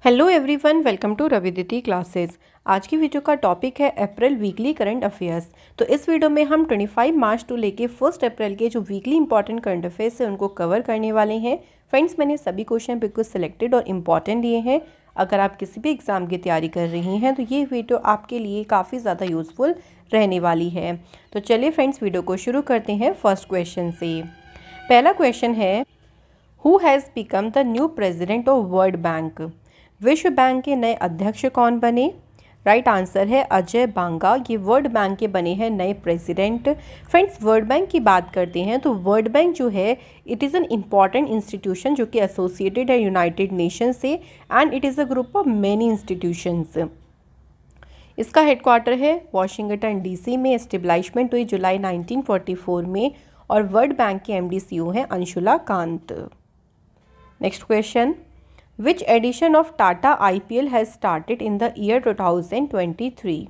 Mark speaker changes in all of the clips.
Speaker 1: Hello everyone, welcome to Raviditi classes. आज की video का टॉपिक है अप्रैल वीकली करंट अफेयर्स। तो इस वीडियो में हम 25 मार्च टू लेके 1 अप्रैल के जो वीकली इंपॉर्टेंट करंट अफेयर्स है उनको कवर करने वाले हैं। फ्रेंड्स, मैंने सभी क्वेश्चन बिल्कुल सिलेक्टेड और इम्पॉर्टेंट लिए हैं। अगर आप किसी भी एग्जाम की तैयारी कर रही हैं तो ये वीडियो आपके लिए काफ़ी ज़्यादा यूज़फुल रहने वाली है। तो चलिए फ्रेंड्स, वीडियो को शुरू करते हैं फर्स्ट क्वेश्चन से। पहला क्वेश्चन है, who has become the new president of world bank? विश्व बैंक के नए अध्यक्ष कौन बने? राइट आंसर है अजय बांगा। ये वर्ल्ड बैंक के बने हैं नए प्रेसिडेंट। फ्रेंड्स, वर्ल्ड बैंक की बात करते हैं तो वर्ल्ड बैंक जो है it is an important institution जो कि एसोसिएटेड है यूनाइटेड नेशन से, and it is a group of many institutions. इसका हेडक्वार्टर है वॉशिंगटन डीसी में। एस्टेब्लिशमेंट हुई जुलाई 1944 में और वर्ल्ड बैंक के एमडी सीईओ हैं Anshula Kant. Next question, Which edition of Tata IPL has started in the year 2023?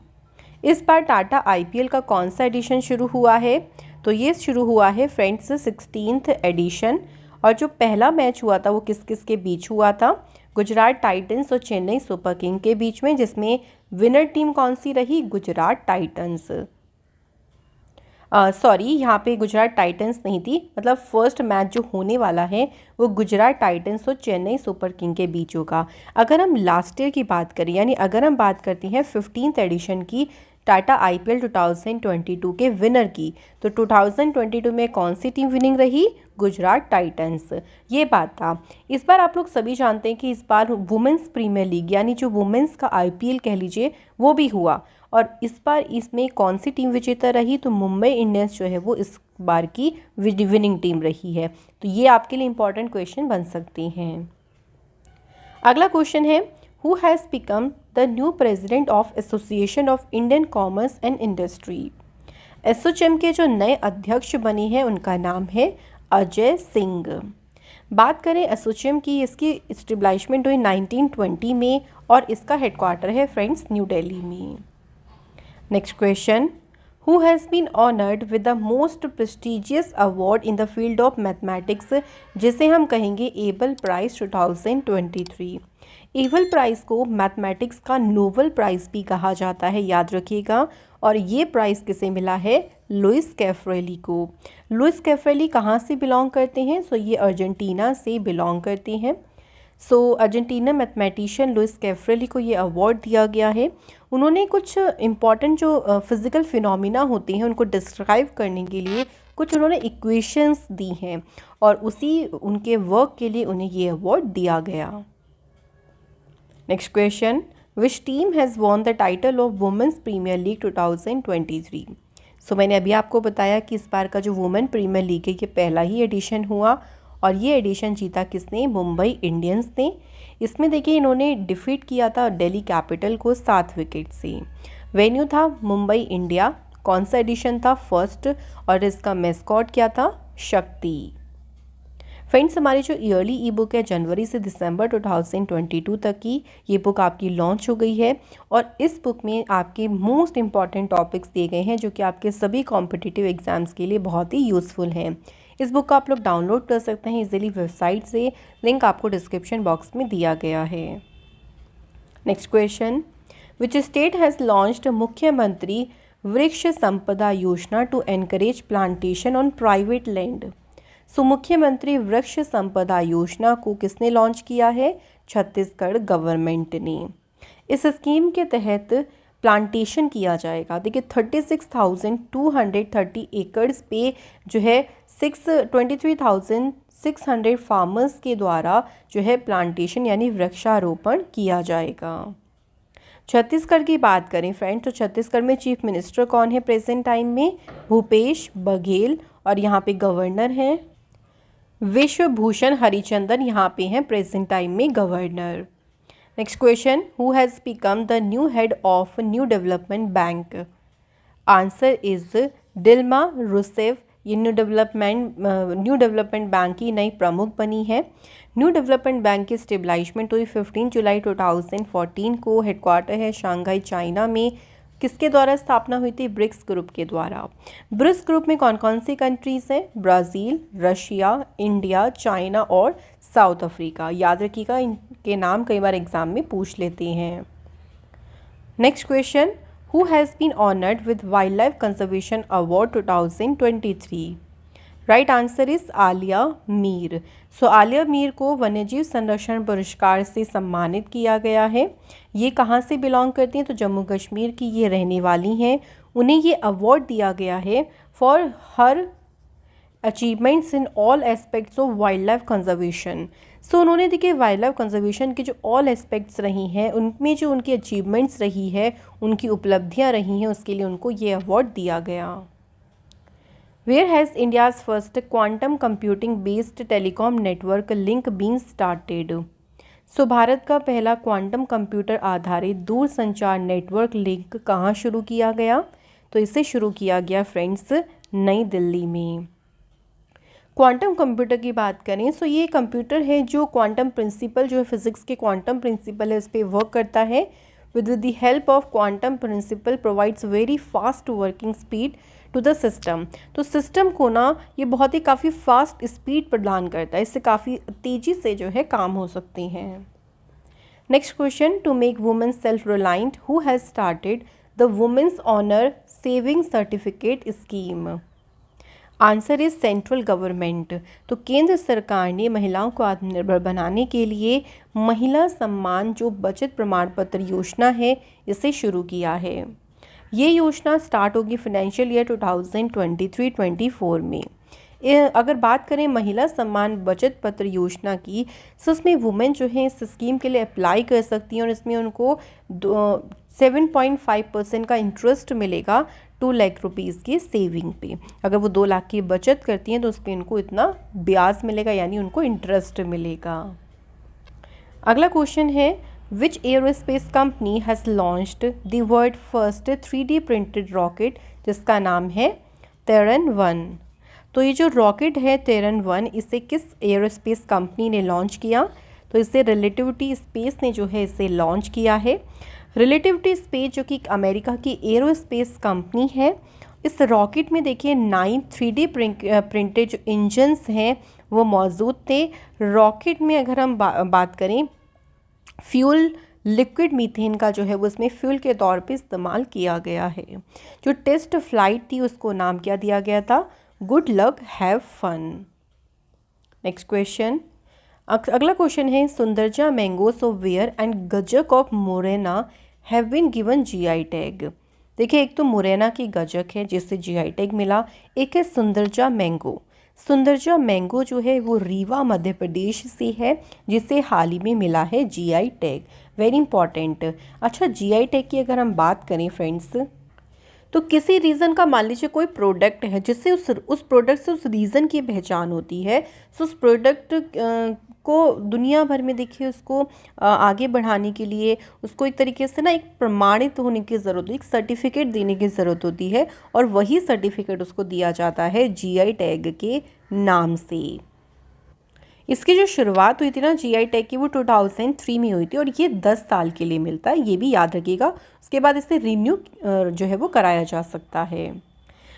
Speaker 1: इस बार टाटा IPL का कौन सा एडिशन शुरू हुआ है? तो ये शुरू हुआ है फ्रेंड्स 16th एडिशन। और जो पहला मैच हुआ था वो किस किस के बीच हुआ था? गुजरात टाइटंस और चेन्नई सुपर किंग के बीच में, जिसमें विनर टीम कौन सी रही? गुजरात टाइटंस। सॉरी, यहाँ पे गुजरात टाइटंस नहीं थी, मतलब फर्स्ट मैच जो होने वाला है वो गुजरात टाइटंस और चेन्नई सुपर किंग के बीच होगा। अगर हम लास्ट ईयर की बात करें, यानी अगर हम बात करते हैं 15th एडिशन की टाटा IPL 2022 के विनर की, तो 2022 में कौन सी टीम विनिंग रही? गुजरात टाइटंस। ये बात था। इस बार आप लोग सभी जानते हैं कि इस बार वुमेंस प्रीमियर लीग यानी जो वुमेंस का IPL कह लीजिए वो भी हुआ, और इस बार इसमें कौन सी टीम विजेता रही? तो मुंबई इंडियंस जो है वो इस बार की विनिंग टीम रही है। तो ये आपके लिए इंपॉर्टेंट क्वेश्चन बन सकते हैं। अगला क्वेश्चन है, who has become the new president of association of Indian commerce and industry? ASSOCHAM के जो नए अध्यक्ष बने हैं उनका नाम है अजय सिंह। बात करें एसोचैम की, इसकी एस्टेब्लिशमेंट हुई 1920 में और इसका हेडक्वार्टर है फ्रेंड्स न्यू दिल्ली में। Next question, who has been honoured with the most prestigious award in the field of mathematics, जिसे हम कहेंगे एबल प्राइज 2023। एबल प्राइज़ को मैथमेटिक्स का नोबल प्राइज़ भी कहा जाता है, याद रखिएगा। और ये प्राइज़ किसे मिला है? लुइस कैफ्रेली को। लुइस कैफ्रेली कहाँ से बिलोंग करते हैं? सो ये अर्जेंटीना से बिलोंग करते हैं। सो अर्जेंटीना मैथमेटिशियन लुइस कैफ्रेली को ये अवार्ड दिया गया है। उन्होंने कुछ इम्पॉर्टेंट जो फिज़िकल फिनोमिना होते हैं उनको डिस्क्राइब करने के लिए कुछ उन्होंने इक्वेशंस दी हैं, और उसी उनके वर्क के लिए उन्हें ये अवार्ड दिया गया। Next question, which team has won the title of women's premiere league 2023? सो मैंने अभी आपको बताया कि इस बार का जो वुमेन प्रीमियर लीग है ये पहला ही एडिशन हुआ, और ये एडिशन जीता किसने? मुंबई इंडियंस ने। इसमें देखिए इन्होंने डिफीट किया था दिल्ली कैपिटल को 7 विकेट से। वेन्यू था मुंबई इंडिया। कौन सा एडिशन था? फर्स्ट। और इसका मैस्कॉट क्या था? शक्ति। फ्रेंड्स, हमारी जो ईयरली ई बुक है जनवरी से दिसंबर 2022 तक की, ये बुक आपकी लॉन्च हो गई है, और इस बुक में आपके मोस्ट इंपॉर्टेंट टॉपिक्स दिए गए हैं जो कि आपके सभी कॉम्पिटिटिव एग्जाम्स के लिए बहुत ही यूज़फुल हैं। इस बुक को आप लोग डाउनलोड कर सकते हैं इजीली वेबसाइट से, लिंक आपको डिस्क्रिप्शन बॉक्स में दिया गया है। Next question, which state has launched Mukhyamantri Vriksh Sampada Yojana to encourage plantation on private land? So Mukhyamantri Vriksh Sampada योजना को किसने लॉन्च किया है? छत्तीसगढ़ गवर्नमेंट ने। इस स्कीम के तहत प्लांटेशन किया जाएगा। देखिए 36,230 एकड़्स पे जो है 23,600 फार्मर्स के द्वारा जो है प्लांटेशन यानी वृक्षारोपण किया जाएगा। छत्तीसगढ़ की बात करें फ्रेंड, तो छत्तीसगढ़ में चीफ मिनिस्टर कौन है प्रेजेंट टाइम में? भूपेश बघेल। और यहाँ पे गवर्नर हैं विश्वभूषण हरिचंदन, यहाँ पे हैं प्रेजेंट टाइम में governor. Next question, who has become the new head of new development bank? Answer is Dilma Rousseff. ये न्यू डेवलपमेंट बैंक की नई प्रमुख बनी है। न्यू डेवलपमेंट बैंक की स्टेब्लिशमेंट हुई 15 जुलाई 2014 को। हेडक्वार्टर है शंघाई चाइना में। किसके द्वारा स्थापना हुई थी? ब्रिक्स ग्रुप के द्वारा। ब्रिक्स ग्रुप में कौन कौन सी कंट्रीज़ हैं? ब्राज़ील, रशिया, इंडिया, चाइना और साउथ अफ्रीका। याद रखिएगा, इनके नाम कई बार एग्जाम में पूछ लेते हैं। Next question, who has been honoured with wildlife conservation award 2023? Right answer is Aaliya Mir. So Aaliya Mir को वन्यजीव संरक्षण पुरस्कार से सम्मानित किया गया है। ये कहाँ से बिलोंग करती हैं? तो जम्मू कश्मीर की ये रहने वाली हैं। उन्हें ये अवार्ड दिया गया है for her achievements in all aspects of wildlife conservation. So उन्होंने देखिए वाइल्ड लाइफ कंजर्वेशन की जो ऑल एस्पेक्ट्स रही हैं, उनमें जो उनकी अचीवमेंट्स रही है, उनकी उपलब्धियाँ रही हैं, उसके लिए उनको ये अवार्ड दिया गया। Where has India's first quantum computing based telecom network link been started? सो भारत का पहला क्वांटम कंप्यूटर आधारित दूरसंचार नेटवर्क लिंक कहाँ शुरू किया गया? तो इसे शुरू किया गया फ्रेंड्स नई दिल्ली में। क्वांटम कंप्यूटर की बात करें सो ये कंप्यूटर है जो क्वांटम प्रिंसिपल, जो फिजिक्स के क्वांटम प्रिंसिपल है, उस पर वर्क करता है। With the help of quantum principle provides very fast working speed to the system. तो सिस्टम को ना ये बहुत ही काफ़ी फास्ट स्पीड प्रदान करता है, इससे काफ़ी तेज़ी से जो है काम हो सकते हैं। Next question, to make women self reliant who has started the women's honour saving certificate scheme? Answer is central government. तो केंद्र सरकार ने महिलाओं को आत्मनिर्भर बनाने के लिए महिला सम्मान जो बचत प्रमाण पत्र योजना है, इसे शुरू किया है। ये योजना स्टार्ट होगी फाइनेंशियल ईयर 2023-24 में। अगर बात करें महिला सम्मान बचत पत्र योजना की, तो उसमें वुमेन जो है इस स्कीम के लिए अप्लाई कर सकती हैं और इसमें उनको 7.5% का इंटरेस्ट मिलेगा 2 लाख रुपीज़ की सेविंग पे। अगर वो 2 लाख की बचत करती हैं तो उस पर उनको इतना ब्याज मिलेगा, यानी उनको इंटरेस्ट मिलेगा। अगला क्वेश्चन है, Which aerospace company has launched the world first 3D printed rocket, जिसका नाम है Terran 1। तो ये जो रॉकेट है Terran 1, इसे किस एरोस्पेस कंपनी ने लॉन्च किया? तो इसे रिलेटिविटी स्पेस ने जो है इसे लॉन्च किया है। रिलेटिविटी स्पेस जो कि अमेरिका की एरोस्पेस कंपनी है, इस रॉकेट में देखिए 9 3D प्रिंटेड जो इंजन्स हैं वो मौजूद थे। रॉकेट में अगर हम बात करें, फ्यूल लिक्विड मीथेन का जो है वो इसमें फ्यूल के तौर पे इस्तेमाल किया गया है। जो टेस्ट फ्लाइट थी उसको नाम क्या दिया गया था? Good luck have fun. Next question, अगला क्वेश्चन है, सुंदरजा मैंगोस ऑफ वेयर and gajak of Morena have been given GI tag. देखिए, एक तो मुरैना की गजक है जिससे जीआई टैग मिला, एक है सुंदरजा मैंगो। सुंदरजा मैंगो जो है वो रीवा मध्य प्रदेश से है, जिसे हाल ही में मिला है जीआई टैग। Very important. अच्छा, जीआई टैग की अगर हम बात करें फ्रेंड्स, तो किसी रीज़न का मान लीजिए कोई प्रोडक्ट है जिससे उस प्रोडक्ट से उस रीज़न की पहचान होती है, तो उस प्रोडक्ट को दुनिया भर में देखिए उसको आगे बढ़ाने के लिए उसको एक तरीके से ना एक प्रमाणित होने की ज़रूरत होती है, एक सर्टिफिकेट देने की ज़रूरत होती है, और वही सर्टिफिकेट उसको दिया जाता है जीआई टैग के नाम से। इसकी जो शुरुआत हुई थी ना जीआई टैग की, वो 2003 में हुई थी और ये 10 साल के लिए मिलता है, ये भी याद रखिएगा। उसके बाद इसे रिन्यू जो है वो कराया जा सकता है।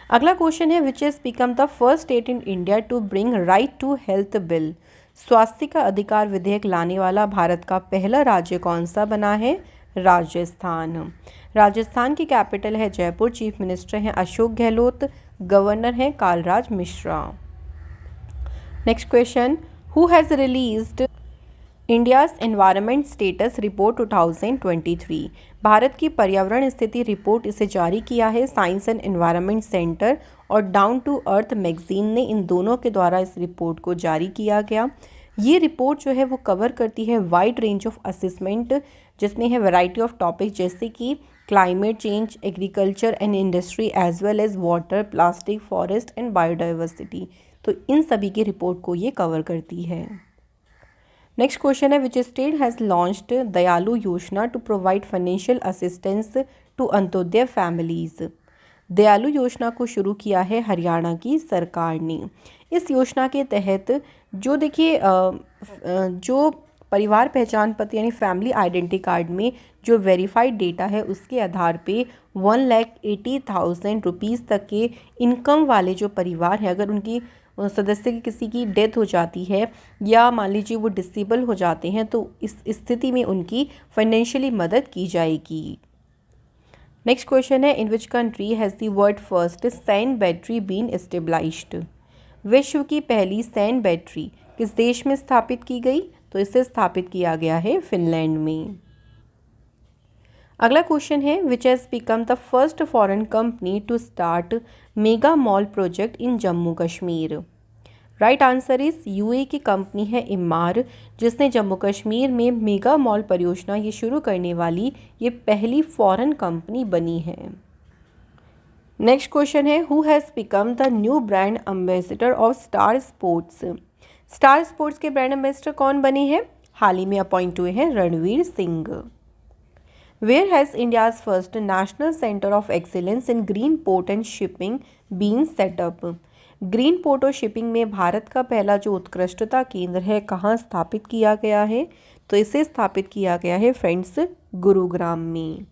Speaker 1: अगला क्वेश्चन है, which has become the first state in India to bring right to health bill? स्वास्थ्य का अधिकार विधेयक लाने वाला भारत का पहला राज्य कौन सा बना है? राजस्थान। राजस्थान की कैपिटल है जयपुर। चीफ मिनिस्टर हैं अशोक गहलोत। गवर्नर हैं Kalraj Mishra. Next question, who has released India's environment status report 2023? Bharat की पर्यावरण स्थिति रिपोर्ट इसे जारी किया है साइंस एंड एनवायरनमेंट सेंटर और डाउन टू अर्थ मैगजीन ने, इन दोनों के द्वारा इस रिपोर्ट को जारी किया गया। ये रिपोर्ट जो है वो कवर करती है वाइड रेंज ऑफ असेसमेंट, जिसमें है वैरायटी ऑफ टॉपिक जैसे कि climate change, agriculture and industry as well as water, plastic, forest and biodiversity. तो इन सभी की रिपोर्ट को ये कवर करती है। नेक्स्ट क्वेश्चन है, which state has launched Dayalu Yojana to provide financial assistance to Antyodaya families? Dayalu Yojana को शुरू किया है हरियाणा की सरकार ने। इस योजना के तहत जो देखिए जो परिवार पहचान पत्र यानी फैमिली आइडेंटिटी कार्ड में जो वेरीफाइड डेटा है उसके आधार पे 1,80,000 रुपीज़ तक के इनकम वाले जो परिवार हैं, अगर उनकी सदस्य की किसी की डेथ हो जाती है या मान लीजिए वो डिसेबल हो जाते हैं, तो इस स्थिति में उनकी फाइनेंशियली मदद की जाएगी। नेक्स्ट क्वेश्चन है, in which country has the world first sand battery been established. विश्व की पहली सैंड बैटरी किस देश में स्थापित की गई? तो इसे स्थापित किया गया है फिनलैंड में। अगला क्वेश्चन है, which has become the first foreign company to start mega mall project in Jammu Kashmir. Right answer is UAE की कंपनी है इमार, जिसने जम्मू कश्मीर में मेगा मॉल परियोजना ये शुरू करने वाली ये पहली फॉरेन कंपनी बनी है। नेक्स्ट क्वेश्चन है, who has become the new brand ambassador of star sports. Star sports के ब्रांड एम्बेसडर कौन बने हैं? हाल ही में अपॉइंट हुए हैं Ranveer Singh. Where has India's first national center of excellence in green port and shipping been set up? Green port और shipping में भारत का पहला जो उत्कृष्टता केंद्र है कहाँ स्थापित किया गया है? तो इसे स्थापित किया गया है फ्रेंड्स गुरुग्राम में।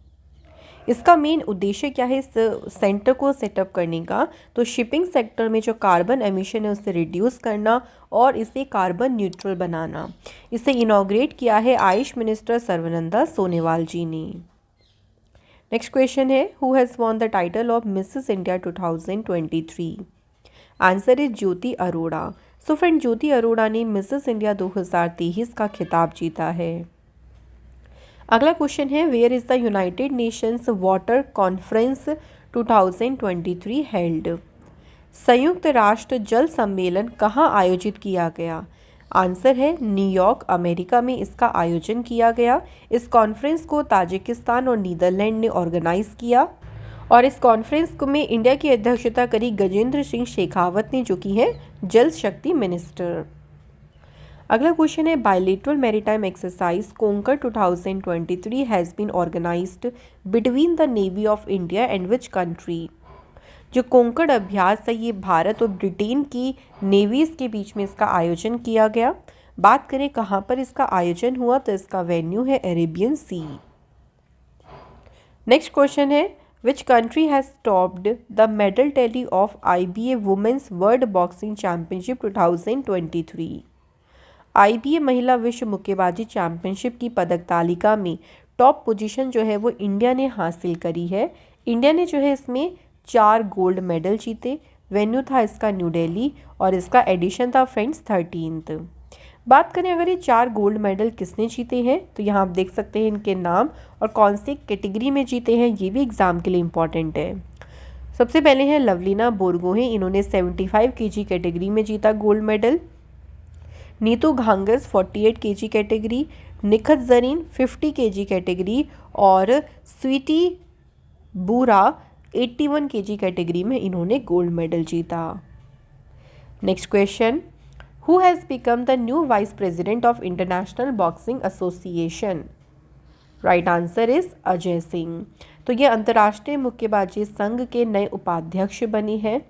Speaker 1: इसका मेन उद्देश्य क्या है इस सेंटर को सेटअप करने का? तो शिपिंग सेक्टर में जो कार्बन एमिशन है उसे रिड्यूस करना और इसे कार्बन न्यूट्रल बनाना। इसे इनॉग्रेट किया है आयुष मिनिस्टर सर्बानंद सोनोवाल जी ने। नेक्स्ट क्वेश्चन है, who has won the title of Mrs India 2023? Answer is Jyoti Arora. So friend, Jyoti Arora ने मिसेस इंडिया 2023 का खिताब जीता है। अगला क्वेश्चन है, where is the United Nations water conference 2023 held? संयुक्त राष्ट्र जल सम्मेलन कहाँ आयोजित किया गया? आंसर है न्यूयॉर्क अमेरिका में इसका आयोजन किया गया। इस कॉन्फ्रेंस को ताजिकिस्तान और नीदरलैंड ने ऑर्गेनाइज किया और इस कॉन्फ्रेंस में इंडिया की अध्यक्षता करी गजेंद्र सिंह शेखावत ने, जो कि है जल शक्ति मिनिस्टर। अगला क्वेश्चन है, bilateral maritime exercise Konkan 2023 has been organised between the navy of India and which country? जो कोंकण अभ्यास है ये भारत और ब्रिटेन की नेवीज़ के बीच में इसका आयोजन किया गया। बात करें कहाँ पर इसका आयोजन हुआ, तो इसका वेन्यू है अरेबियन सी। नेक्स्ट क्वेश्चन है, which country has topped the medal tally of IBA women's world boxing championship 2023? IBA महिला विश्व मुक्केबाजी चैंपियनशिप की पदक तालिका में टॉप पोजीशन जो है वो इंडिया ने हासिल करी है। इंडिया ने जो है इसमें 4 गोल्ड मेडल जीते। वेन्यू था इसका न्यू दिल्ली और इसका एडिशन था फ्रेंड्स 13th। बात करें अगर ये 4 गोल्ड मेडल किसने जीते हैं, तो यहाँ आप देख सकते हैं इनके नाम और कौन सी कैटेगरी में जीते हैं, ये भी एग्जाम के लिए इम्पॉर्टेंट है। सबसे पहले हैं लवलीना बोरगोहेन, इन्होंने 75 kg कैटेगरी में जीता gold medal. Nitu Ghanghas 48 kg category, Nikhat Zareen 50 kg category और स्वीटी बूरा 81 kg कैटेगरी में इन्होंने गोल्ड मेडल जीता। Next question, who has become the new vice president of international boxing association? Right answer is Ajay Singh. तो ये अंतर्राष्ट्रीय मुक्केबाजी संघ के नए उपाध्यक्ष बने हैं।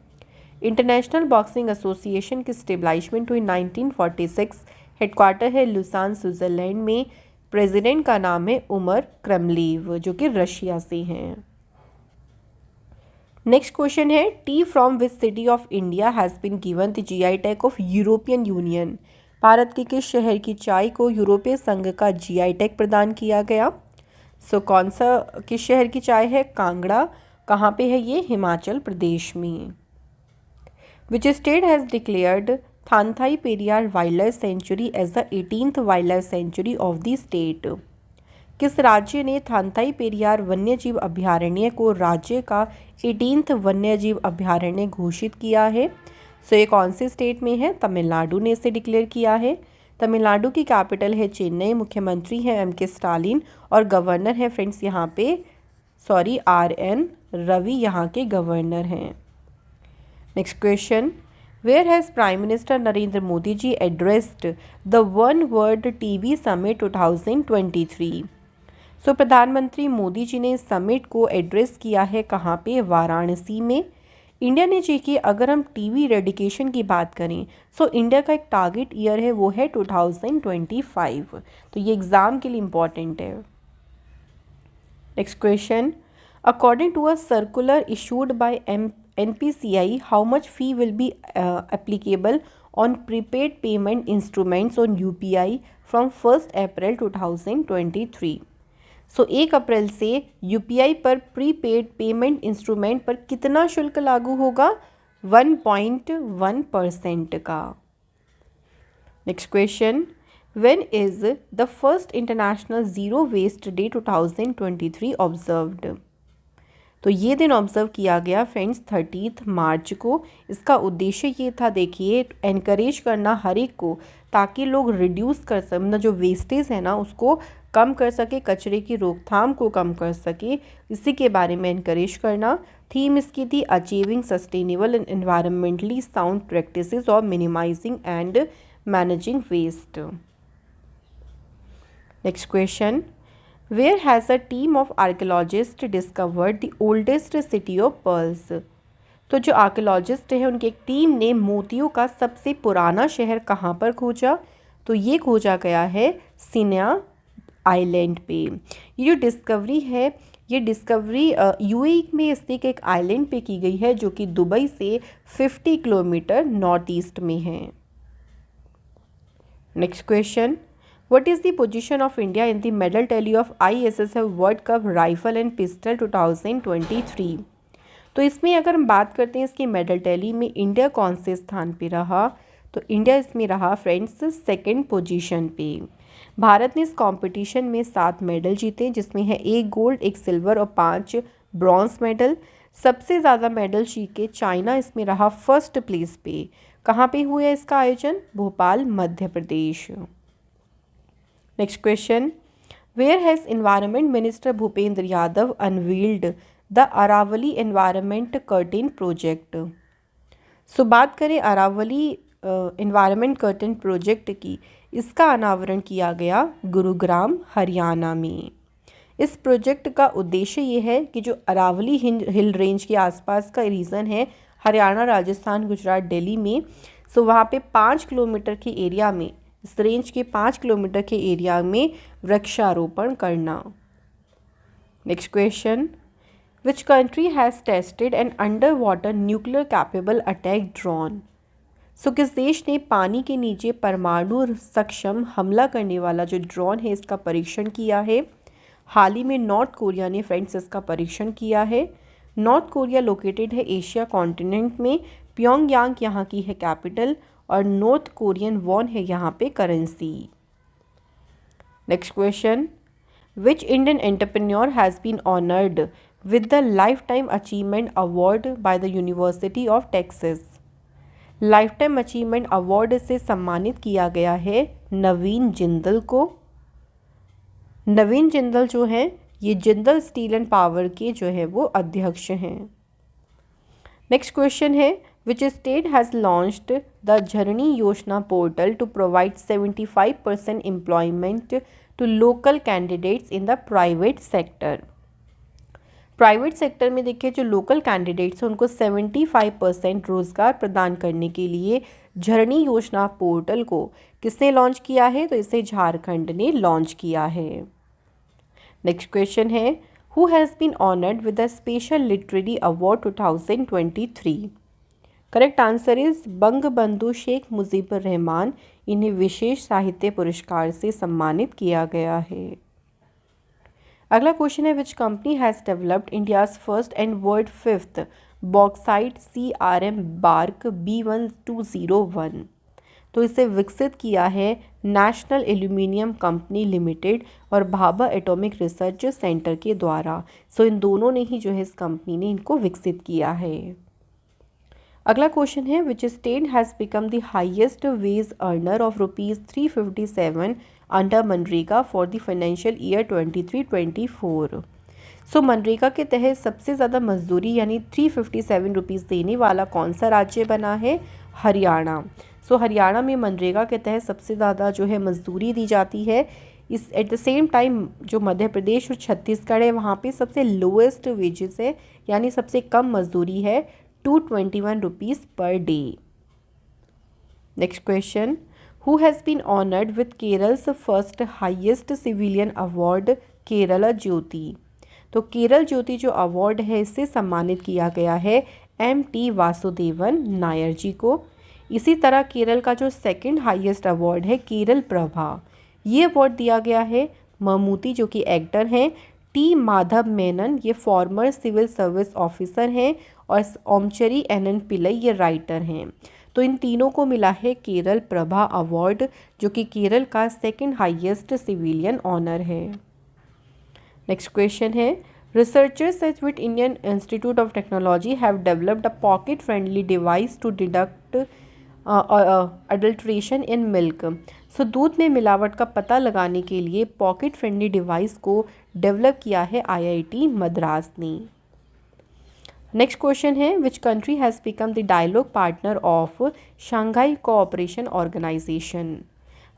Speaker 1: इंटरनेशनल बॉक्सिंग एसोसिएशन की स्टेब्लिशमेंट हुई 1946। हेडक्वार्टर है लुसान स्विट्ज़रलैंड में। प्रेसिडेंट का नाम है उमर क्रमलीव, जो कि रशिया से हैं। नेक्स्ट क्वेश्चन है, tea from which city of India has been given the GI tag of European Union? भारत के किस शहर की चाय को यूरोपीय संघ का GI टैग प्रदान किया गया? कौन सा किस शहर की चाय है? कांगड़ा। कहाँ पे है ये? हिमाचल प्रदेश में। Which state has declared Thanthai Periyar wildlife sanctuary as the 18th wildlife sanctuary of the state? किस राज्य ने थानथाई पेरियार वन्यजीव अभयारण्य को राज्य का 18th वन्यजीव अभयारण्य घोषित किया है? ये कौन से स्टेट में है? तमिलनाडु ने इसे डिक्लेयर किया है। तमिलनाडु की कैपिटल है चेन्नई। मुख्यमंत्री हैं MK स्टालिन और गवर्नर है फ्रेंड्स यहाँ पे RN रवि यहाँ के गवर्नर हैं। Next question, where has prime minister Narendra Modi ji addressed the one world TV summit 2023? प्रधानमंत्री मोदी जी ने समिट को एड्रेस किया है कहाँ पे? वाराणसी में। इंडिया ने जी कि अगर हम टीबी रेडिकेशन की बात करें, सो इंडिया का एक टारगेट ईयर है वो है 2025। तो ये एग्ज़ाम के लिए इम्पॉर्टेंट है। Next question, according to a circular issued by NPCI, how much fee will be applicable on prepaid payment instruments on UPI from 1 April 2023। So 1 अप्रैल से UPI पर प्रीपेड पेमेंट इंस्ट्रूमेंट पर कितना शुल्क लागू होगा? 1.1% का। Next question, when is the first international zero waste day 2023 observed? तो ये दिन ऑब्ज़र्व किया गया फ्रेंड्स 30 मार्च को। इसका उद्देश्य ये था, देखिए, एनकरेज करना हर एक को, ताकि लोग रिड्यूस कर सकें, मतलब जो वेस्टेज है ना उसको कम कर सके, कचरे की रोकथाम को कम कर सके, इसी के बारे में एनकरेज करना। थीम इसकी थी achieving sustainable and environmentally sound practices of minimising and managing waste. Next question, Where has a team of archaeologists discovered the oldest city of pearls? तो जो आर्कियोलॉजिस्ट हैं उनकी एक टीम ने मोतियों का सबसे पुराना शहर कहाँ पर खोजा? तो ये खोजा गया है सिना आइलैंड पे। ये जो डिस्कवरी है, ये डिस्कवरी UAE में स्थित एक आइलैंड पे की गई है, जो कि दुबई से 50 किलोमीटर नॉर्थ ईस्ट में है। Next question, What is the position of India in the medal tally of ISSF World Cup Rifle and Pistol 2023? तो इसमें अगर हम बात करते हैं इसकी मेडल टैली में इंडिया कौन से स्थान पे रहा, तो इंडिया इसमें रहा फ्रेंड्स 2nd पोजीशन पे। भारत ने इस कंपटीशन में 7 मेडल जीते, जिसमें है 1 गोल्ड, 1 सिल्वर और 5 ब्रॉन्ज मेडल। सबसे ज़्यादा मेडल जीत चाइना इसमें रहा 1st प्लेस पे। कहाँ पे हुआ है इसका आयोजन? Bhopal, Madhya Pradesh. Next question, where has environment minister Bhupender Yadav unveiled the Aravalli environment curtain project? So बात करें अरावली एनवायरनमेंट कर्टेन प्रोजेक्ट की, इसका अनावरण किया गया गुरुग्राम, हरियाणा में। इस प्रोजेक्ट का उद्देश्य ये है कि जो अरावली हिल रेंज के आसपास का रीजन है, हरियाणा, राजस्थान, गुजरात, दिल्ली में, सो वहाँ पे 5 किलोमीटर के एरिया में, इस रेंज के 5 किलोमीटर के एरिया में वृक्षारोपण करना। Next question, which country has tested an underwater nuclear capable attack drone? So किस देश ने पानी के नीचे परमाणु सक्षम हमला करने वाला जो ड्रोन है इसका परीक्षण किया है? हाल ही में नॉर्थ कोरिया ने फ्रेंड्स इसका परीक्षण किया है। नॉर्थ कोरिया लोकेटेड है एशिया कॉन्टिनेंट में। प्योंगयांग यहाँ की है कैपिटल और नॉर्थ कोरियन वॉन है यहाँ पे currency. Next question, which Indian entrepreneur has been honoured with the lifetime achievement award by the university of Texas? Lifetime achievement award से सम्मानित किया गया है नवीन जिंदल को। नवीन जिंदल जो हैं ये जिंदल स्टील एंड पावर के जो है वो अध्यक्ष हैं। नेक्स्ट क्वेश्चन है, which state has launched the Jharani Yojana portal to provide 75% employment to local candidates in the private sector? Private sector में देखिए जो लोकल कैंडिडेट्स हैं उनको 75% रोज़गार प्रदान करने के लिए झरनी योजना पोर्टल को किसने लॉन्च किया है? तो इसे झारखंड ने लॉन्च किया है। नेक्स्ट क्वेश्चन है, who has been honoured with the special literary award 2023? Correct answer is Bangabandhu Sheikh Mujibur Rahman. इन्हें विशेष साहित्य पुरस्कार से सम्मानित किया गया है। अगला क्वेश्चन है, which company has developed India's first and world 5th bauxite CRM बार्क B1201? तो इसे विकसित किया है नेशनल एल्यूमिनियम कंपनी लिमिटेड और भाभा एटॉमिक रिसर्च सेंटर के द्वारा। सो इन दोनों ने ही जो है इस कंपनी ने इनको विकसित किया है। अगला क्वेश्चन है, which state has become the highest wage earner of ₹357 under MNREGA for the financial year 23-24? So MNREGA के तहत सबसे ज़्यादा मजदूरी यानी 357 रुपीज़ देने वाला कौन सा राज्य बना है? हरियाणा। सो हरियाणा में मनरेगा के तहत सबसे ज़्यादा जो है मजदूरी दी जाती है। इस एट द सेम टाइम जो मध्य प्रदेश और छत्तीसगढ़ है वहाँ पे सबसे लोएस्ट वेजेस है यानी सबसे कम मजदूरी है ₹221 per day. Next question. Who has been honored with Kerala's first highest civilian award, Kerala ज्योति? तो केरल ज्योति जो अवार्ड है इससे सम्मानित किया गया है MT वासुदेवन नायर जी को। इसी तरह केरल का जो सेकंड हाईएस्ट अवार्ड है केरल प्रभा, ये अवार्ड दिया गया है ममूटी जो कि एक्टर हैं, टी माधव मेनन ये फॉर्मर सिविल सर्विस ऑफिसर हैं, और ओमचरी एनन पिल्लई ये राइटर हैं। तो इन तीनों को मिला है केरल प्रभा अवार्ड जो कि केरल का सेकंड हाईएस्ट सिविलियन ऑनर है। नेक्स्ट क्वेश्चन है, researchers at with Indian institute of technology have developed a pocket friendly device to deduct adulteration in milk. So दूध में मिलावट का पता लगाने के लिए पॉकेट फ्रेंडली डिवाइस को डेवलप किया है IIT मद्रास ने। नेक्स्ट क्वेश्चन है, which country has become the dialogue partner of Shanghai cooperation organisation.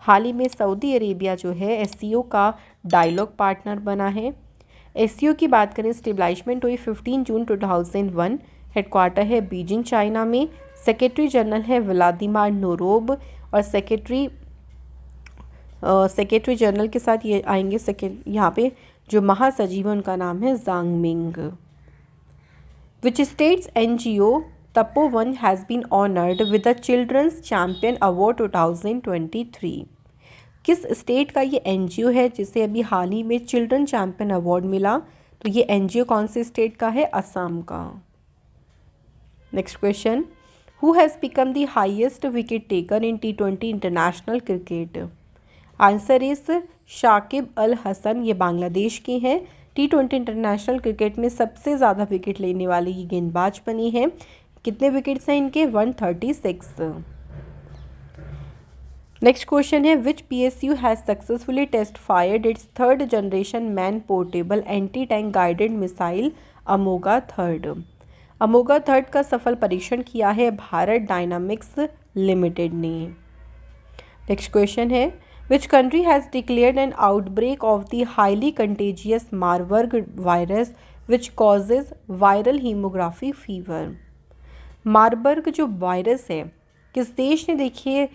Speaker 1: हाल ही में सऊदी अरेबिया जो है SCO का डायलॉग पार्टनर बना है। SCO की बात करें, स्टेबलाइजमेंट हुई 15 जून 2001, हेडक्वार्टर है बीजिंग चाइना में, सेक्रेटरी जनरल है व्लादिमीर नोरोब, और सेक्रेटरी जनरल के साथ ये आएंगे यहाँ पे जो महासचिव है उनका नाम है Zhang Ming. Which state's NGO Tapovan has been honoured with the children's champion award 2023। किस स्टेट का ये NGO है जिसे अभी हाल ही में चिल्ड्रन चैम्पियन अवार्ड मिला? तो ये NGO कौन से स्टेट का है? असम का। Next question, who has become the highest wicket taker in T20 international cricket? Answer इस शाकिब अल हसन, ये बांग्लादेश के हैं। T20 इंटरनेशनल क्रिकेट में सबसे ज़्यादा विकेट लेने वाली ये गेंदबाज बनी है। कितने विकेट्स हैं इनके? 136। नेक्स्ट क्वेश्चन है, which PSU has successfully test fired its third generation man portable anti tank guided missile Amogha third. Amogha third का सफल परीक्षण किया है भारत डायनामिक्स लिमिटेड ने। नेक्स्ट क्वेश्चन है, which country has declared an outbreak of the highly contagious Marburg virus which causes viral हीमोग्राफी fever. Marburg जो virus है किस देश ने देखिए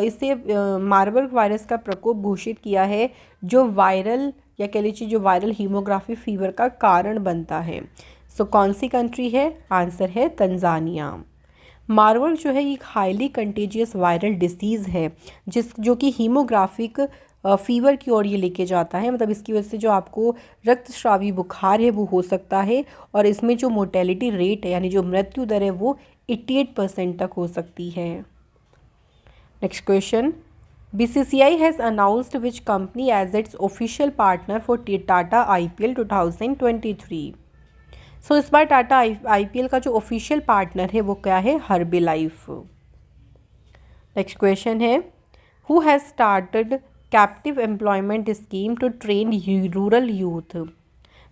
Speaker 1: इसे मारबर्ग वायरस का प्रकोप घोषित किया है जो वायरल या कह लीजिए जो वायरल हीमोग्राफी फीवर का कारण बनता है। सो कौन सी कंट्री है? आंसर है तंजानिया। मारबर्ग जो है एक हाईली कंटेजियस वायरल डिसीज़ है जो कि हीमोग्राफिक फीवर की ओर ये लेके जाता है। मतलब इसकी वजह से जो आपको रक्तस्रावी बुखार है वो हो सकता है, और इसमें जो मोर्टेलिटी रेट है यानी जो मृत्यु दर है वो 88% तक हो सकती है। Next question, BCCI has announced which company as its official partner for Tata IPL 2023। So इस बार टाटा IPL का जो ऑफिशियल पार्टनर है वो क्या है? Herbalife. नेक्स्ट क्वेश्चन है, who has started captive employment scheme to train rural youth.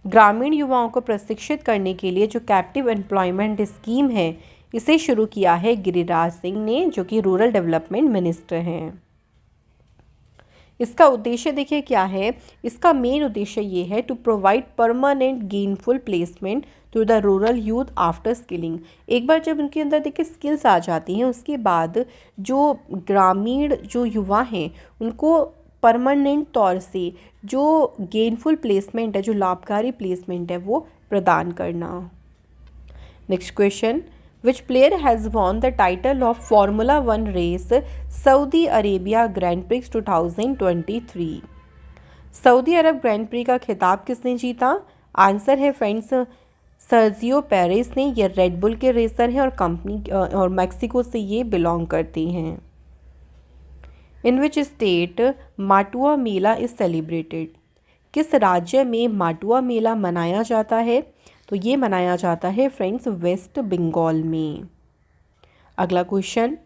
Speaker 1: ग्रामीण युवाओं को प्रशिक्षित करने के लिए जो कैप्टिव एम्प्लॉयमेंट स्कीम है इसे शुरू किया है गिरिराज सिंह ने जो कि रूरल डेवलपमेंट मिनिस्टर हैं। इसका उद्देश्य देखिए क्या है? इसका मेन उद्देश्य ये है to provide permanent gainful placement to the rural youth after skilling. एक बार जब उनके अंदर देखिए स्किल्स आ जाती हैं उसके बाद जो ग्रामीण जो युवा हैं उनको परमानेंट तौर से जो गेनफुल प्लेसमेंट है, जो लाभकारी प्लेसमेंट है वो प्रदान करना। Next question, which player has won the title of formula 1 race Saudi Arabia grand prix 2023। सऊदी अरब ग्रैंड प्री का खिताब किसने जीता? आंसर है फ्रेंड्स सर्जियो पेरेस ने। ये रेड बुल के रेसर हैं और कंपनी और मैक्सिको से ये बिलोंग करते हैं। In which state Matua Mela is celebrated. किस राज्य में माटुआ मेला मनाया जाता है? तो ये मनाया जाता है फ्रेंड्स वेस्ट बंगाल में। अगला question,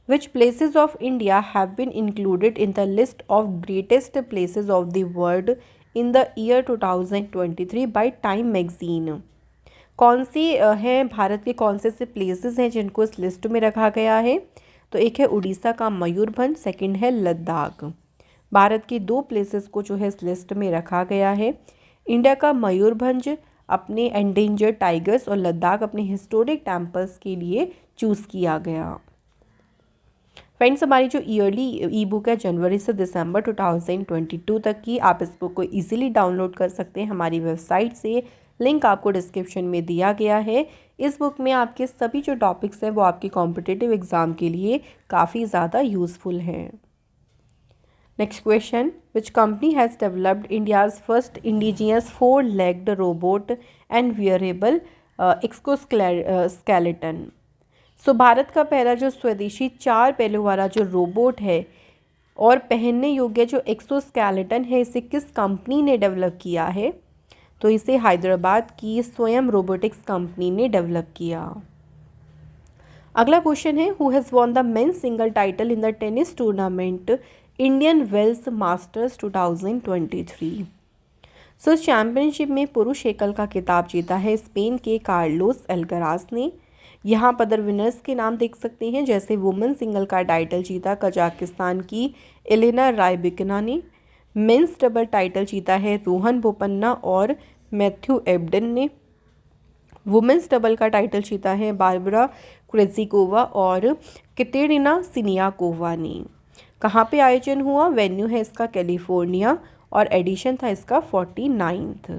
Speaker 1: which places of India have been included in the list of greatest places of the world in the year 2023 by Time magazine. कौन सी हैं भारत के कौन से प्लेसेस हैं जिनको इस लिस्ट में रखा गया है? तो एक है उड़ीसा का मयूरभंज, सेकंड है लद्दाख। भारत की 2 प्लेसेस को जो है इस लिस्ट में रखा गया है। इंडिया का मयूरभंज अपने एंडेंजर्ड टाइगर्स और लद्दाख अपने हिस्टोरिक टेम्पल्स के लिए चूज़ किया गया। फ्रेंड्स, हमारी जो ईयरली ई बुक है जनवरी से दिसंबर 2022 तक की, आप इस बुक को इजीली डाउनलोड कर सकते हैं हमारी वेबसाइट से। लिंक आपको डिस्क्रिप्शन में दिया गया है। इस बुक में आपके सभी जो टॉपिक्स हैं वो आपके कॉम्पिटिटिव एग्ज़ाम के लिए काफ़ी ज़्यादा यूज़फुल हैं। Next question, which company has developed India's first indigenous 4-legged robot and wearable exoskeleton. So भारत का पहला जो स्वदेशी 4 पहलू वाला जो रोबोट है और पहनने योग्य जो एक्सोस्केलेटन है, इसे किस कंपनी ने डेवलप किया है? तो इसे हैदराबाद की स्वयं रोबोटिक्स कंपनी ने डेवलप किया। अगला क्वेश्चन है, who has won the men's single title in the tennis tournament Indian Wells Masters 2023। So championship में पुरुष एकल का खिताब जीता है स्पेन के कार्लोस अल्कराज ने। यहाँ पर अदर विनर्स के नाम देख सकते हैं, जैसे वुमेन सिंगल का टाइटल जीता कजाकिस्तान की एलेना रायबिकना ने। मेंस डबल टाइटल जीता है रोहन बोपन्ना और मैथ्यू एब्डन ने। वुमेन्स डबल का टाइटल जीता है बार्बरा क्रेजिकोवा और कैटेरिना सिनियाकोवा ने। कहाँ पे आयोजन हुआ? वेन्यू है इसका कैलिफोर्निया और एडिशन था इसका 49th।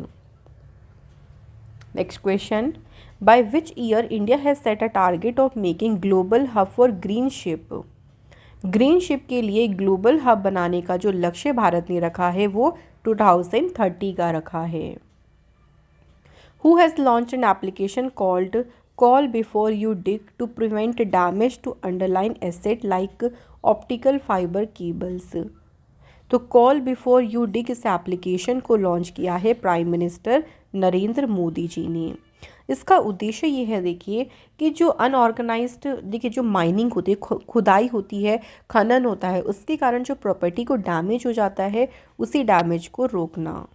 Speaker 1: Next question, by which year India has set a target of making global hub for green ship. Green ship के लिए ग्लोबल हब बनाने का जो लक्ष्य भारत ने रखा है वो 2030 का रखा है। Who has launch an application called call before you dig to prevent damage to underline asset like optical fibre cables. तो कॉल बिफोर यू डिग इस एप्लीकेशन को लॉन्च किया है प्राइम मिनिस्टर नरेंद्र मोदी जी ने। इसका उद्देश्य ये है, देखिए, कि जो अनऑर्गेनाइज्ड, देखिए, जो माइनिंग होती है, खुदाई होती है, खनन होता है, उसके कारण जो प्रॉपर्टी को डैमेज हो जाता है, उसी डैमेज को रोकना।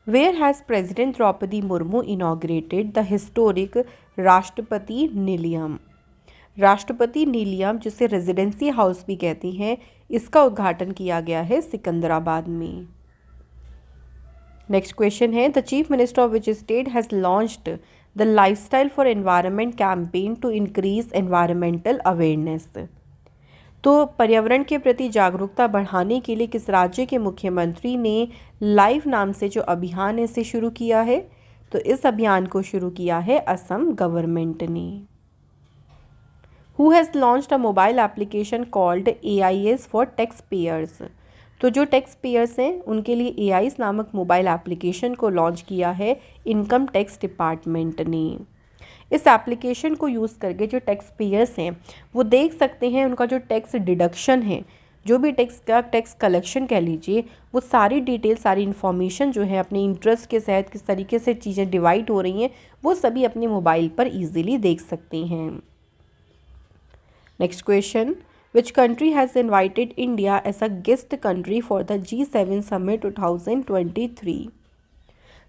Speaker 1: Where has president Droupadi Murmu inaugurated the historic Rashtrapati Nilayam. राष्ट्रपति निलयम, जिसे रेजिडेंसी हाउस भी कहते हैं, इसका उद्घाटन किया गया है सिकंदराबाद में। नेक्स्ट क्वेश्चन है, the chief minister of which state has launched the lifestyle for environment campaign to increase environmental awareness. तो पर्यावरण के प्रति जागरूकता बढ़ाने के लिए किस राज्य के मुख्यमंत्री ने लाइव नाम से जो अभियान है इसे शुरू किया है? तो इस अभियान को शुरू किया है असम गवर्नमेंट ने। Who has launched a mobile application called AIS for tax payers. तो जो टैक्स पेयर्स हैं उनके लिए AIS नामक मोबाइल एप्लीकेशन को लॉन्च किया है इनकम टैक्स डिपार्टमेंट ने। इस एप्लीकेशन को यूज़ करके जो टैक्स पेयर्स हैं वो देख सकते हैं उनका जो टैक्स डिडक्शन है, जो भी टैक्स कलेक्शन कह लीजिए, वो सारी डिटेल, सारी इन्फॉर्मेशन जो है अपने इंटरेस्ट के तहत किस तरीके से चीज़ें डिवाइड हो रही हैं वो सभी अपने मोबाइल पर ईजिली देख सकते हैं। Next question, which country has invited India as a guest country for the G7 summit 2023।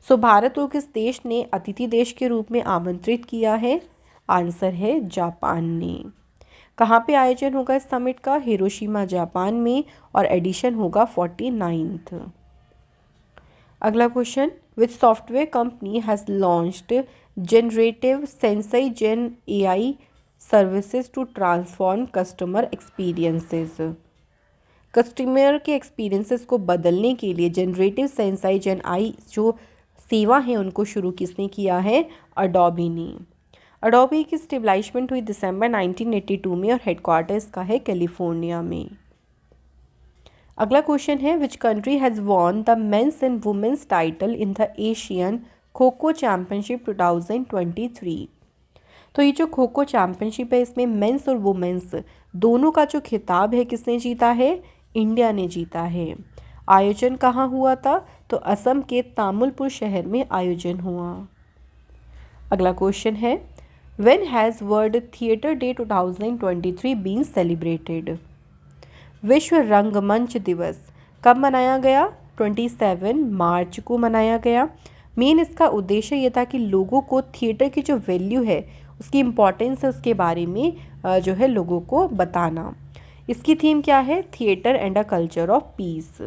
Speaker 1: So Bharat को किस देश ने अतिथि देश के रूप में आमंत्रित किया है? आंसर है जापान ने। कहाँ पे आयोजन होगा इस समिट का? हिरोशिमा जापान में और एडिशन होगा 49th। अगला question, which software company has launched generative Sensei Gen AI services to transform customer experiences. Customer के एक्सपीरियंसेस को बदलने के लिए जनरेटिव सेंसई जेन AI जो सेवा है उनको शुरू किसने किया है? अडोबी ने। अडोबी की स्टेबलाइजमेंट हुई दिसंबर 1982 में और हेडक्वार्टर्स का है कैलिफोर्निया में। अगला क्वेश्चन है, which country has won the men's and women's title in the Asian kho kho championship 2023। तो ये जो खो खो चैम्पियनशिप है इसमें मेंस और वुमेन्स दोनों का जो खिताब है किसने जीता है? इंडिया ने जीता है। आयोजन कहाँ हुआ था? तो असम के तामुलपुर शहर में आयोजन हुआ। अगला क्वेश्चन है, when has world theatre day 2023 been celebrated. विश्व रंगमंच दिवस कब मनाया गया? 27 मार्च को मनाया गया। मेन इसका उद्देश्य ये था कि लोगों को थिएटर की जो वैल्यू है, उसकी इम्पॉर्टेंस है, उसके बारे में जो है लोगों को बताना। इसकी थीम क्या है? Theatre and a culture of peace.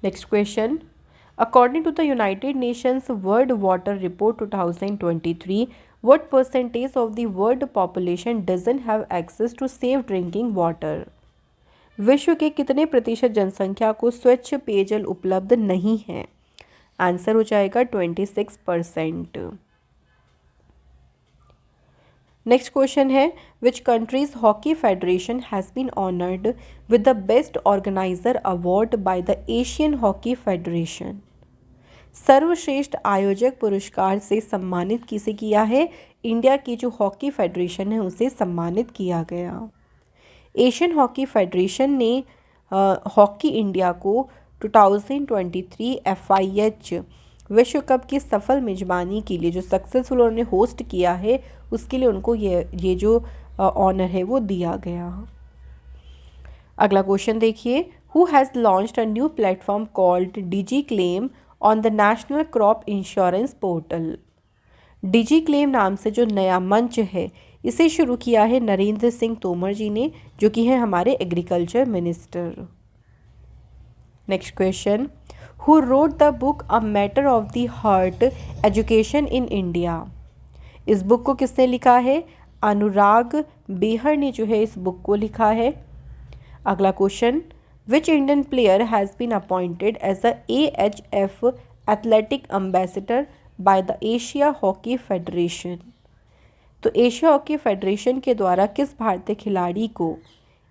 Speaker 1: Next question, According to the United Nations World Water Report 2023, what percentage of the world population doesn't have access to safe drinking water? विश्व के कितने प्रतिशत जनसंख्या को स्वच्छ पेयजल उपलब्ध नहीं है? आंसर हो जाएगा 26%। नेक्स्ट क्वेश्चन है, which countries hockey federation has been honoured with the best organiser award by the Asian hockey federation? सर्वश्रेष्ठ आयोजक पुरस्कार से सम्मानित किसे किया है? इंडिया की जो हॉकी फेडरेशन है उसे सम्मानित किया गया। एशियन हॉकी फेडरेशन ने हॉकी इंडिया को 2023 FIH विश्व कप की सफल मेजबानी के लिए जो सक्सेसफुल उन्होंने होस्ट किया है उसके लिए उनको ये जो ऑनर है वो दिया गया। अगला क्वेश्चन देखिए, who has launched a new platform called digi claim on the national crop insurance portal? Digi claim नाम से जो नया मंच है इसे शुरू किया है नरेंद्र सिंह तोमर जी ने, जो कि हैं हमारे agriculture minister. Next question, who wrote the book a matter of the heart education in India? इस बुक को किसने लिखा है? अनुराग बेहर ने जो है इस बुक को लिखा है। अगला question, which Indian player has been appointed as a AHF athletic ambassador by the Asia hockey federation? तो एशिया हॉकी फेडरेशन के द्वारा किस भारतीय खिलाड़ी को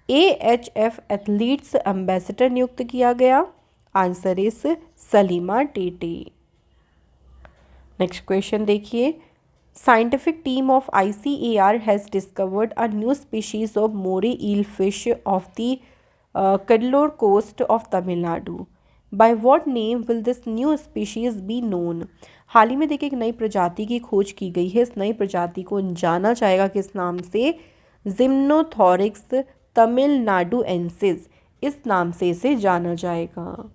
Speaker 1: AHF एथलीट्स एम्बेसडर नियुक्त किया गया? Answer is Salima Tete. Next question देखिए, scientific team of ICAR has discovered a new species of moray eel fish of the Cuddalore coast of Tamil Nadu. By what name will this new species be known? हाल ही में देखिए एक नई प्रजाति की खोज की गई है। इस नई प्रजाति को जाना जाएगा किस नाम से? जिम्नोथोरिक्स तमिलनाडुएंसिस, इस नाम से इसे जाना जाएगा।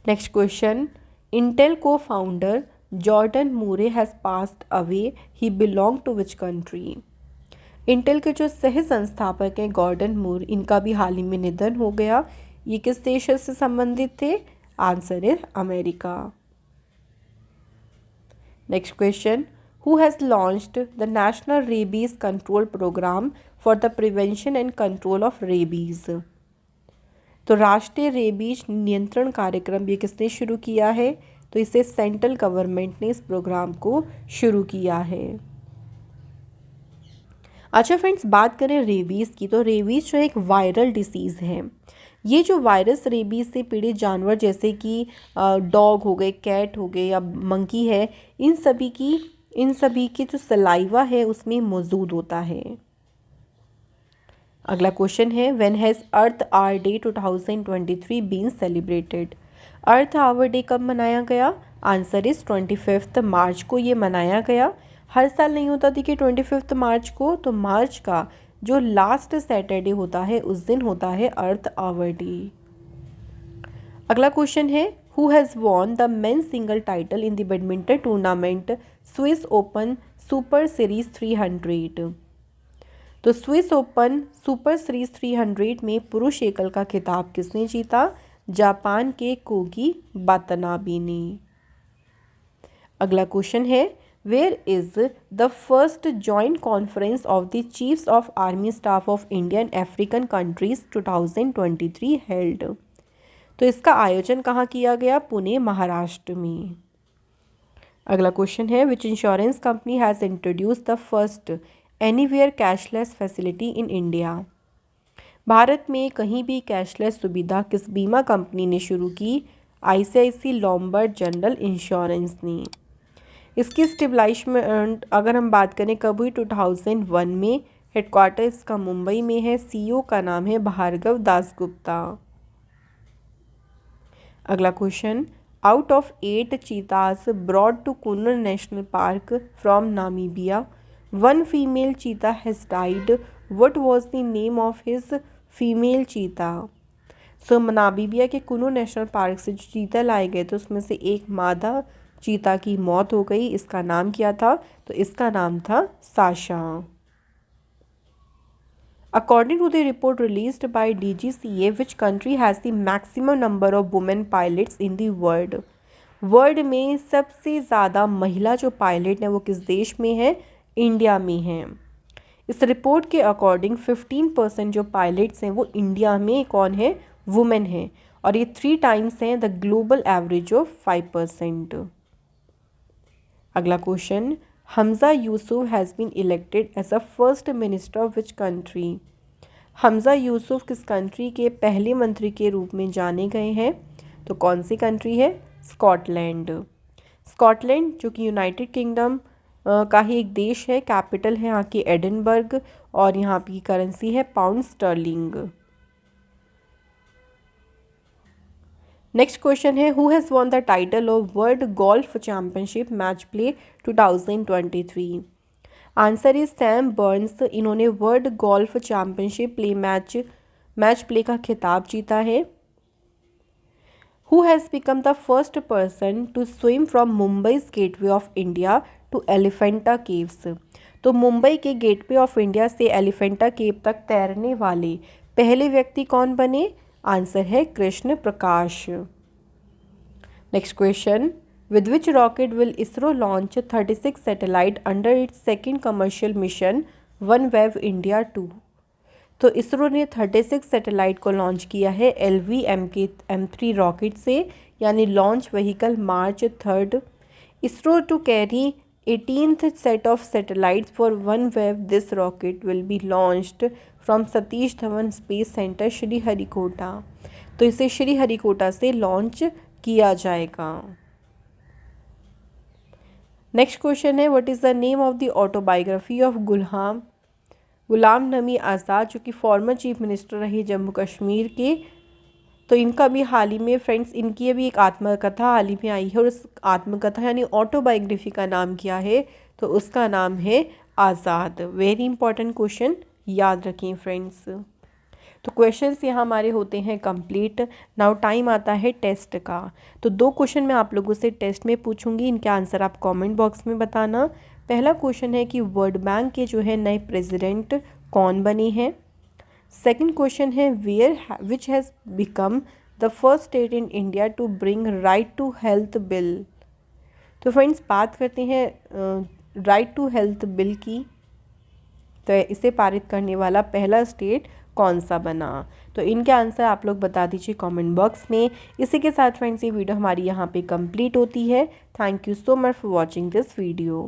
Speaker 1: Next question, Intel cofounder Jordan Moore has passed away, he belong to which country? Intel के जो सह संस्थापक हैं गॉर्डन मूर, इनका भी हाल ही में निधन हो गया। ये किस देश से संबंधित थे? आंसर है America. Next question, who has launched the national rabies control programme for the prevention and control of rabies? तो राष्ट्रीय रेबीज नियंत्रण कार्यक्रम ये किसने शुरू किया है? तो इसे सेंट्रल गवर्नमेंट ने इस प्रोग्राम को शुरू किया है। अच्छा फ्रेंड्स, बात करें रेबीज़ की, तो रेबीज़ जो एक वायरल डिसीज़ है। ये जो वायरस रेबीज़ से पीड़ित जानवर जैसे कि डॉग हो गए, कैट हो गए या मंकी है, इन सभी की जो सलाइवा है उसमें मौजूद होता है। अगला क्वेश्चन है, when has earth hour day 2023 been celebrated? Earth hour day कब मनाया गया? आंसर इज 25 मार्च को ये मनाया गया। हर साल नहीं होता थी कि 25 मार्च को, तो मार्च का जो लास्ट सैटरडे होता है उस दिन होता है अर्थ आवर डे। अगला क्वेश्चन है, who has won the men's single title in the badminton tournament Swiss open super series 300? तो स्विस ओपन सुपर सीरीज 300 में पुरुष एकल का खिताब किसने जीता? जापान के कोगी वातनाबे ने। अगला क्वेश्चन है, where is the first joint conference of the chiefs of army staff of India and African countries 2023 held? तो इसका आयोजन कहाँ किया गया? पुणे, महाराष्ट्र में। अगला क्वेश्चन है, which insurance company has introduce the first anywhere cashless facility in India? Bharat में कहीं भी कैशलेस सुविधा किस बीमा कंपनी ने शुरू की? ICICI लॉम्बार्ड जनरल इंश्योरेंस ने। इसकी स्टेबलाइजमेंट अगर हम बात करें कब हुई? 2001 में। हेडक्वार्टर इसका मुंबई में है। CEO का नाम है भार्गव दासगुप्ता। अगला question, out of 8 cheetahs brought to Kuno national park from Namibia, 1 female cheetah has died, what was the name of his female cheetah? So Namibia के कुन्नूर नेशनल पार्क से जो चीता लाए गए थे उसमें से एक मादा चीता की मौत हो गई। इसका नाम क्या था? तो इसका नाम था Sasha. According to the report released by DGCA, which country has the maximum number of women pilots in the world? World में सबसे ज़्यादा महिला जो पायलट हैं वो किस देश में है? इंडिया में है। इस रिपोर्ट के अकॉर्डिंग 15% जो पायलट्स हैं वो इंडिया में कौन है? वुमेन है, और ये 3 टाइम्स हैं द ग्लोबल एवरेज ऑफ 5%। अगला question, Humza Yousaf has been elected as a first minister of which country? Humza Yousaf किस कंट्री के पहले मंत्री के रूप में जाने गए हैं? तो कौन सी कंट्री है? स्कॉटलैंड। स्कॉटलैंड जो कि यूनाइटेड किंगडम का ही एक देश है, कैपिटल है यहाँ की एडिनबर्ग, और यहाँ की करेंसी है पाउंड स्टर्लिंग। नेक्स्ट क्वेश्चन है, who has won the title of world golf championship match play 2023? Answer is Sam Burns. इन्होंने world golf championship match play का खिताब जीता है। Who has become the first person to swim from Mumbai's gateway of India to Elephanta caves? तो मुंबई के gateway of India से एलिफेंटा केव तक तैरने वाले पहले व्यक्ति कौन बने? आंसर है Krishna Prakash. Next question, with which rocket will ISRO launch 36 satellite under its second commercial mission OneWeb India 2? तो इसरो ने 36 सैटेलाइट को लॉन्च किया है LV-M3 रॉकेट से, यानी launch vehicle March 3rd। ISRO to carry 18th set of satellites for OneWeb. This rocket will be launched from Satish Dhawan space centre Sriharikota. तो इसे श्रीहरिकोटा से लॉन्च किया जाएगा। नेक्स्ट क्वेश्चन है, what is the name of the autobiography of Ghulam Nabi Azad, जो कि former chief minister रहे जम्मू कश्मीर के। तो इनका भी हाल ही में फ्रेंड्स, इनकी अभी एक आत्मकथा हाल ही में आई है, और उस आत्मकथा यानी ऑटोबायोग्राफी का नाम क्या है? तो उसका नाम है आज़ाद। वेरी इंपॉर्टेंट क्वेश्चन, याद रखें फ्रेंड्स। तो क्वेश्चंस यहाँ हमारे होते हैं कंप्लीट। नाउ टाइम आता है टेस्ट का। तो 2 क्वेश्चन मैं आप लोगों से टेस्ट में पूछूंगी, इनके आंसर आप कमेंट बॉक्स में बताना। पहला क्वेश्चन है कि वर्ल्ड बैंक के जो है नए प्रेसिडेंट कौन बने हैं? सेकंड क्वेश्चन है, which has become the first state in India to bring right to health bill? तो फ्रेंड्स बात करते हैं राइट टू हेल्थ बिल की। तो इसे पारित करने वाला पहला स्टेट कौन सा बना? तो इनके आंसर आप लोग बता दीजिए कमेंट बॉक्स में। इसी के साथ फ्रेंड्स ये वीडियो हमारी यहाँ पे कंप्लीट होती है। Thank you so much for watching this video.